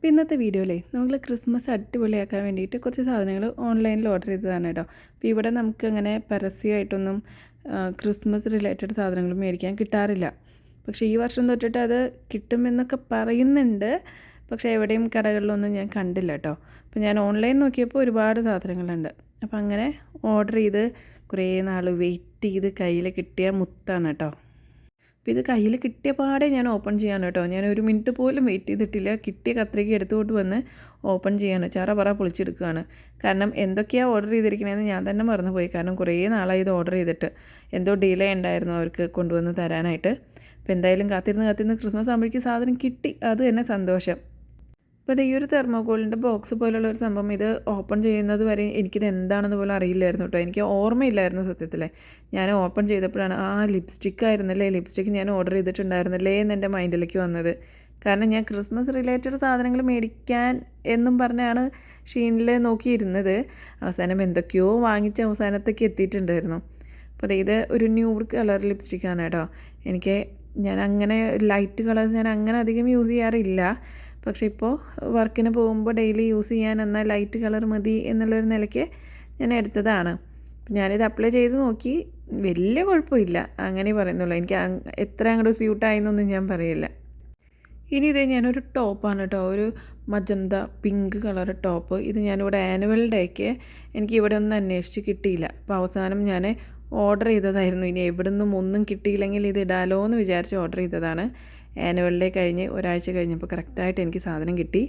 അപ്പോൾ ഇന്നത്തെ വീഡിയോയിലേ നമ്മൾ ക്രിസ്മസ് അടിപൊളിയാക്കാൻ വേണ്ടിയിട്ട് കുറച്ച് സാധനങ്ങൾ ഓൺലൈനിൽ ഓർഡർ ചെയ്തതാണ് കേട്ടോ. അപ്പോൾ ഇവിടെ നമുക്ക് അങ്ങനെ പരസ്യമായിട്ടൊന്നും ക്രിസ്മസ് റിലേറ്റഡ് സാധനങ്ങൾ മേടിക്കാൻ കിട്ടാറില്ല. പക്ഷേ ഈ വർഷം തൊട്ടിട്ട് അത് കിട്ടുമെന്നൊക്കെ പറയുന്നുണ്ട്. പക്ഷേ എവിടെയും കടകളിലൊന്നും ഞാൻ കണ്ടില്ല കേട്ടോ. അപ്പോൾ ഞാൻ ഓൺലൈൻ നോക്കിയപ്പോൾ ഒരുപാട് സാധനങ്ങളുണ്ട്. അപ്പോൾ അങ്ങനെ ഓർഡർ ചെയ്ത് കുറേ നാൾ വെയിറ്റ് ചെയ്ത് കയ്യിൽ കിട്ടിയ മുത്താണ് കേട്ടോ. അപ്പോൾ ഇത് കയ്യിൽ കിട്ടിയ പാടെ ഞാൻ ഓപ്പൺ ചെയ്യാൻ കേട്ടോ. ഞാൻ ഒരു മിനിറ്റ് പോലും വെയിറ്റ് ചെയ്തിട്ടില്ല. കിട്ടിയ കത്രിക എടുത്തുകൊണ്ട് വന്ന് ഓപ്പൺ ചെയ്യാണ്. ചറ പൊളിച്ചെടുക്കുകയാണ്. കാരണം എന്തൊക്കെയാണ് ഓർഡർ ചെയ്തിരിക്കണതെന്ന് ഞാൻ തന്നെ മറന്നുപോയി. കാരണം കുറേ നാളായി ഇത് ഓർഡർ ചെയ്തിട്ട്. എന്തോ ഡിലേ ഉണ്ടായിരുന്നു അവർക്ക് കൊണ്ടുവന്ന് തരാനായിട്ട്. അപ്പോൾ എന്തായാലും കാത്തിരുന്ന് ക്രിസ്മസ് ആകുമ്പോഴേക്കും സാധനം കിട്ടി. അത് തന്നെ സന്തോഷം. അപ്പോൾ ഈ ഒരു തെർമോക്കോളിൻ്റെ ബോക്സ് പോലുള്ള ഒരു സംഭവം ഇത് ഓപ്പൺ ചെയ്യുന്നത് വരെ എനിക്കിത് എന്താണെന്ന് പോലും അറിയില്ലായിരുന്നു കേട്ടോ. എനിക്ക് ഓർമ്മയില്ലായിരുന്നു സത്യത്തിൽ. ഞാൻ ഓപ്പൺ ചെയ്തപ്പോഴാണ് ലിപ്സ്റ്റിക് ആയിരുന്നല്ലേ, ലിപ്സ്റ്റിക്ക് ഞാൻ ഓർഡർ ചെയ്തിട്ടുണ്ടായിരുന്നല്ലേ എന്ന് എൻ്റെ മൈൻഡിലേക്ക് വന്നത്. കാരണം ഞാൻ ക്രിസ്മസ് റിലേറ്റഡ് സാധനങ്ങൾ മേടിക്കാൻ എന്നും പറഞ്ഞാണ് ഷീനിൽ നോക്കിയിരുന്നത്. അവസാനം എന്തൊക്കെയോ വാങ്ങിച്ച് അവസാനത്തേക്ക് എത്തിയിട്ടുണ്ടായിരുന്നു. അപ്പോൾ ഇത് ഒരു ന്യൂഡ് കളർ ലിപ്സ്റ്റിക്കാണ് കേട്ടോ. ഞാൻ അങ്ങനെ ലൈറ്റ് കളേഴ്സ് ഞാൻ അങ്ങനെ അധികം യൂസ് ചെയ്യാറില്ല. പക്ഷേ ഇപ്പോൾ വർക്കിന് പോകുമ്പോൾ ഡെയിലി യൂസ് ചെയ്യാൻ എന്നാൽ ലൈറ്റ് കളർ മതി എന്നുള്ളൊരു നിലയ്ക്ക് ഞാൻ എടുത്തതാണ്. ഞാനിത് അപ്ലൈ ചെയ്ത് നോക്കി, വലിയ കുഴപ്പമില്ല അങ്ങനെ പറയുന്നുള്ളൂ. എനിക്ക് എത്ര അങ്ങോട്ട് സ്യൂട്ടായെന്നൊന്നും ഞാൻ പറയില്ല. ഇനി ഇതേ ഞാനൊരു ടോപ്പാണ് കേട്ടോ, ഒരു മജന്ത പിങ്ക് കളർ ടോപ്പ്. ഇത് ഞാനിവിടെ ആനുവൽ ഡേക്ക് എനിക്ക് ഇവിടെ ഒന്നും അന്വേഷിച്ച് കിട്ടിയില്ല. അപ്പോൾ അവസാനം ഞാൻ ഓർഡർ ചെയ്തതായിരുന്നു. ഇനി എവിടെ നിന്നും ഒന്നും കിട്ടിയില്ലെങ്കിൽ ഇത് ഇടാലോ എന്ന് വിചാരിച്ച് ഓർഡർ ചെയ്തതാണ്. ആനുവൽ ഡേ കഴിഞ്ഞ് ഒരാഴ്ച കഴിഞ്ഞപ്പോൾ കറക്റ്റായിട്ട് എനിക്ക് സാധനം കിട്ടി.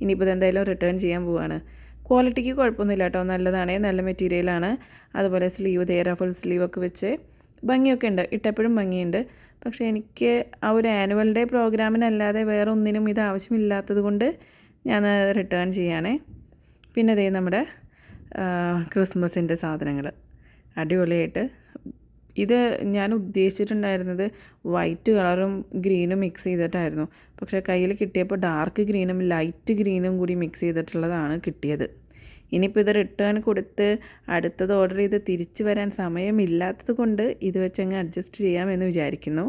ഇനിയിപ്പോൾ ഇതെന്തായാലും റിട്ടേൺ ചെയ്യാൻ പോവുകയാണ്. ക്വാളിറ്റിക്ക് കുഴപ്പമൊന്നുമില്ല കേട്ടോ, നല്ലതാണ്, നല്ല മെറ്റീരിയലാണ്. അതുപോലെ സ്ലീവ് ഫുൾ സ്ലീവൊക്കെ വെച്ച് ഭംഗിയൊക്കെ ഉണ്ട്, ഇട്ടപ്പോഴും ഭംഗിയുണ്ട്. പക്ഷേ എനിക്ക് ആ ഒരു ആനുവൽ ഡേ പ്രോഗ്രാമിനല്ലാതെ വേറെ ഒന്നിനും ഇത് ആവശ്യമില്ലാത്തത് കൊണ്ട് ഞാൻ റിട്ടേൺ ചെയ്യാനേ. പിന്നെ ദേ നമ്മുടെ ക്രിസ്മസിൻ്റെ സാധനങ്ങൾ അടിപൊളിയായിട്ട്. ഇത് ഞാൻ ഉദ്ദേശിച്ചിട്ടുണ്ടായിരുന്നത് വൈറ്റ് കളറും ഗ്രീനും മിക്സ് ചെയ്തിട്ടായിരുന്നു. പക്ഷേ കയ്യിൽ കിട്ടിയപ്പോൾ ഡാർക്ക് ഗ്രീനും ലൈറ്റ് ഗ്രീനും കൂടി മിക്സ് ചെയ്തിട്ടുള്ളതാണ് കിട്ടിയത്. ഇനിയിപ്പോൾ ഇത് റിട്ടേൺ കൊടുത്ത് അടുത്തത് ഓർഡർ ചെയ്ത് തിരിച്ചു വരാൻ സമയമില്ലാത്തത് കൊണ്ട് ഇത് വെച്ചങ്ങ് അഡ്ജസ്റ്റ് ചെയ്യാമെന്ന് വിചാരിക്കുന്നു.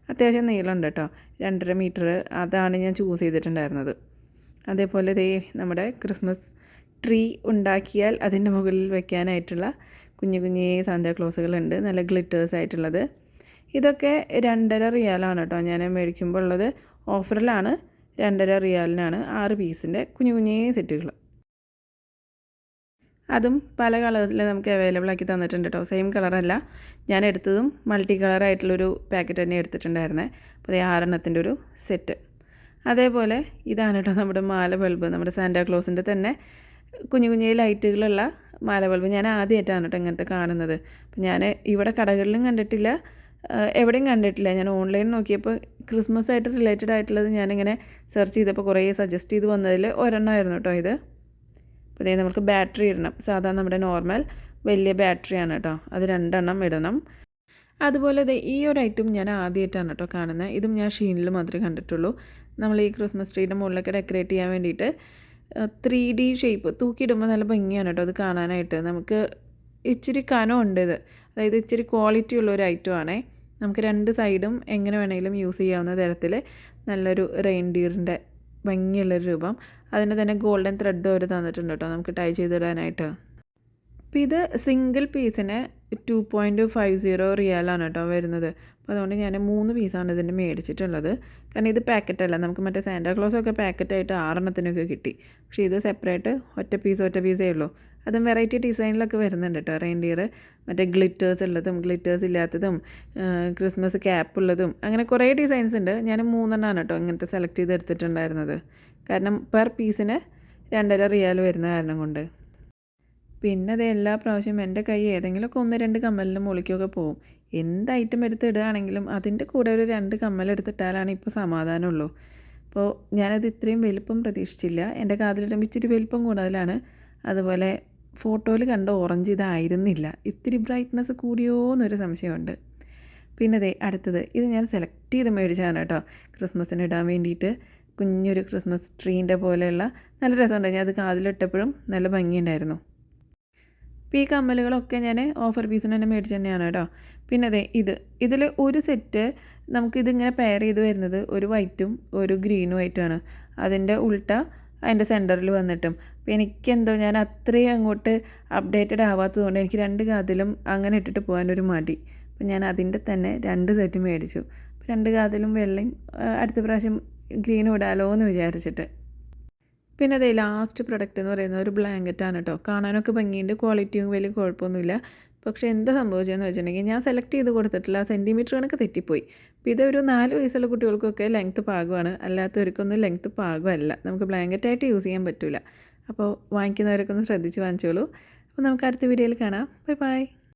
അത്യാവശ്യം നീളമുണ്ട് കേട്ടോ, 2.5 മീറ്റർ. അതാണ് ഞാൻ ചൂസ് ചെയ്തിട്ടുണ്ടായിരുന്നത്. അതേപോലെ നമ്മുടെ ക്രിസ്മസ് ട്രീ ഉണ്ടാക്കിയാൽ അതിൻ്റെ മുകളിൽ വെക്കാനായിട്ടുള്ള കുഞ്ഞു സാന്താക്ലോസുകളുണ്ട്, നല്ല ഗ്ലിറ്റേഴ്സ് ആയിട്ടുള്ളത്. ഇതൊക്കെ 2.5 റിയാലാണ് കേട്ടോ ഞാൻ മേടിക്കുമ്പോൾ ഉള്ളത്. ഓഫറിലാണ് 2.5 റിയാലിനാണ് 6 പീസിൻ്റെ കുഞ്ഞു സെറ്റുകൾ. അതും പല കളേഴ്സിൽ നമുക്ക് അവൈലബിൾ ആക്കി തന്നിട്ടുണ്ട് കേട്ടോ. സെയിം കളറല്ല, ഞാൻ എടുത്തതും മൾട്ടി കളറായിട്ടുള്ളൊരു പാക്കറ്റ് തന്നെ എടുത്തിട്ടുണ്ടായിരുന്നത്. അപ്പോൾ 6 ഒരു സെറ്റ്. അതേപോലെ ഇതാണ് കേട്ടോ നമ്മുടെ മാല ബൾബ്, നമ്മുടെ സാന്താക്ലോസിൻ്റെ തന്നെ കുഞ്ഞു ലൈറ്റുകളുള്ള മാല ബൾബ്. ഞാൻ ആദ്യമായിട്ടാണ് കേട്ടോ ഇങ്ങനത്തെ കാണുന്നത്. അപ്പം ഞാൻ ഇവിടെ കടകളിലും കണ്ടിട്ടില്ല, എവിടെയും കണ്ടിട്ടില്ല. ഞാൻ ഓൺലൈൻ നോക്കിയപ്പോൾ ക്രിസ്മസ് ആയിട്ട് റിലേറ്റഡ് ആയിട്ടുള്ളത് ഞാനിങ്ങനെ സെർച്ച് ചെയ്തപ്പോൾ കുറേ സജസ്റ്റ് ചെയ്ത് വന്നതിൽ ഒരെണ്ണമായിരുന്നു കേട്ടോ ഇത്. അപ്പോൾ നമുക്ക് ബാറ്ററി ഇടണം. സാധാരണ നമ്മുടെ നോർമൽ വലിയ ബാറ്ററിയാണ് കേട്ടോ, അത് 2 എണ്ണം ഇടണം. അതുപോലെ ഈ ഒരു ഐറ്റം ഞാൻ ആദ്യമായിട്ടാണ് കേട്ടോ കാണുന്നത്. ഇതും ഞാൻ ഷീനിൽ മാത്രമേ കണ്ടിട്ടുള്ളൂ. നമ്മൾ ഈ ക്രിസ്മസ് ട്രീയുടെ മുകളിലൊക്കെ ഡെക്കറേറ്റ് ചെയ്യാൻ വേണ്ടിയിട്ട് 3D ഷേപ്പ് തൂക്കിയിടുമ്പോൾ നല്ല ഭംഗിയാണ് കേട്ടോ അത് കാണാനായിട്ട്. നമുക്ക് ഇച്ചിരി കനമുണ്ട് ഇത്, അതായത് ഇച്ചിരി ക്വാളിറ്റി ഉള്ളൊരു ഐറ്റമാണേ. നമുക്ക് 2 സൈഡും എങ്ങനെ വേണമെങ്കിലും യൂസ് ചെയ്യാവുന്ന തരത്തിൽ നല്ലൊരു റെയിൻഡിയറിൻ്റെ ഭംഗിയുള്ളൊരു രൂപം. അതിന് തന്നെ ഗോൾഡൻ ത്രെഡ് അവർ തന്നിട്ടുണ്ട് കേട്ടോ നമുക്ക് ടൈ ചെയ്തിടാനായിട്ട്. അപ്പോൾ ഇത് സിംഗിൾ പീസിന് 2.50 റിയാലാണ് കേട്ടോ വരുന്നത്. അപ്പോൾ അതുകൊണ്ട് ഞാൻ 3 പീസാണ് ഇതിൻ്റെ മേടിച്ചിട്ടുള്ളത്. കാരണം ഇത് പാക്കറ്റല്ല, നമുക്ക് മറ്റേ സാന്താക്ലോസൊക്കെ പാക്കറ്റായിട്ട് 6 എണ്ണത്തിനൊക്കെ കിട്ടി. പക്ഷേ ഇത് സെപ്പറേറ്റ് ഒറ്റ പീസേ ഉള്ളൂ. അതും വെറൈറ്റി ഡിസൈനിലൊക്കെ വരുന്നുണ്ട് കേട്ടോ. റെയിൻഡിയർ മറ്റേ ഗ്ലിറ്റേഴ്സ് ഉള്ളതും ഗ്ലിറ്റേഴ്സ് ഇല്ലാത്തതും ക്രിസ്മസ് ക്യാപ്പ് ഉള്ളതും അങ്ങനെ കുറേ ഡിസൈൻസ് ഉണ്ട്. ഞാൻ 3 എണ്ണമാണ് കേട്ടോ ഇങ്ങനത്തെ സെലക്ട് ചെയ്ത് എടുത്തിട്ടുണ്ടായിരുന്നത്. കാരണം പെർ പീസിന് 2.5 റിയാൽ വരുന്ന കാരണം കൊണ്ട്. പിന്നെ അത് എല്ലാ പ്രാവശ്യം എൻ്റെ കൈ ഏതെങ്കിലുമൊക്കെ 1-2 കമ്മലിൻ്റെ മുകളിലേക്കൊക്കെ പോകും. എന്ത് ഐറ്റം എടുത്തിടുകയാണെങ്കിലും അതിൻ്റെ കൂടെ ഒരു 2 കമ്മലെടുത്തിട്ടാലാണ് ഇപ്പോൾ സമാധാനമുള്ളൂ. അപ്പോൾ ഞാനത് ഇത്രയും വലുപ്പം പ്രതീക്ഷിച്ചില്ല. എൻ്റെ കാതിലിടുമ്പോൾ ഇച്ചിരി വലുപ്പം കൂടുതലാണ്. അതുപോലെ ഫോട്ടോയിൽ കണ്ട ഓറഞ്ച് ഇതായിരുന്നില്ല, ഇത്തിരി ബ്രൈറ്റ്നസ് കൂടിയോ എന്നൊരു സംശയമുണ്ട്. പിന്നെ അടുത്തത് ഇത് ഞാൻ സെലക്ട് ചെയ്ത് മേടിച്ചതാണ് കേട്ടോ, ക്രിസ്മസിന് ഇടാൻ വേണ്ടിയിട്ട്. കുഞ്ഞൊരു ക്രിസ്മസ് ട്രീൻ്റെ പോലെയുള്ള നല്ല രസമുണ്ട്. ഞാൻ അത് കാതിലിട്ടപ്പോഴും നല്ല ഭംഗിയുണ്ടായിരുന്നു. അപ്പോൾ ഈ കമ്മലുകളൊക്കെ ഞാൻ ഓഫർ പീസിന് തന്നെ മേടിച്ച് തന്നെയാണ് കേട്ടോ. പിന്നെ ഇതിൽ ഒരു സെറ്റ് നമുക്കിതിങ്ങനെ പെയർ ചെയ്ത് വരുന്നത് ഒരു വൈറ്റും ഒരു ഗ്രീനും ആയിട്ടാണ്. അതിൻ്റെ ഉൾട്ട അതിൻ്റെ സെൻറ്ററിൽ വന്നിട്ടും. അപ്പോൾ എനിക്കെന്തോ ഞാൻ അത്രയും അങ്ങോട്ട് അപ്ഡേറ്റഡ് ആവാത്തതുകൊണ്ട് എനിക്ക് 2 കാതിലും അങ്ങനെ ഇട്ടിട്ട് പോകാനൊരു മടി. അപ്പോൾ ഞാൻ അതിൻ്റെ തന്നെ 2 സെറ്റ് മേടിച്ചു. 2 കാതിലും വെള്ളയും അടുത്ത പ്രാവശ്യം ഗ്രീനും ഇടാലോ എന്ന് വിചാരിച്ചിട്ട്. പിന്നെ അതേ ലാസ്റ്റ് പ്രൊഡക്റ്റ് എന്ന് പറയുന്നത് ഒരു ബ്ലാങ്കറ്റാണ് കേട്ടോ. കാണാനൊക്കെ ഭംഗിയുണ്ട്, ക്വാളിറ്റിയും വലിയ കുഴപ്പമൊന്നുമില്ല. പക്ഷേ എന്താ സംഭവിച്ചതെന്ന് വെച്ചിട്ടുണ്ടെങ്കിൽ ഞാൻ സെലക്ട് ചെയ്ത് കൊടുത്തിട്ടില്ല, സെൻറ്റിമീറ്റർ കണക്ക് തെറ്റിപ്പോയി. അപ്പോൾ ഇതൊരു 4 വയസ്സുള്ള കുട്ടികൾക്കൊക്കെ ലെങ്ത്ത് പാകമാണ്, അല്ലാത്തവർക്കൊന്നും ലെങ്ത്ത് പാകമല്ല. നമുക്ക് ബ്ലാങ്കറ്റായിട്ട് യൂസ് ചെയ്യാൻ പറ്റില്ല. അപ്പോൾ വാങ്ങിക്കുന്നവരൊക്കെ ഒന്ന് ശ്രദ്ധിച്ച് വാങ്ങിച്ചോളൂ. അപ്പോൾ നമുക്ക് അടുത്ത വീഡിയോയിൽ കാണാം. Bye bye.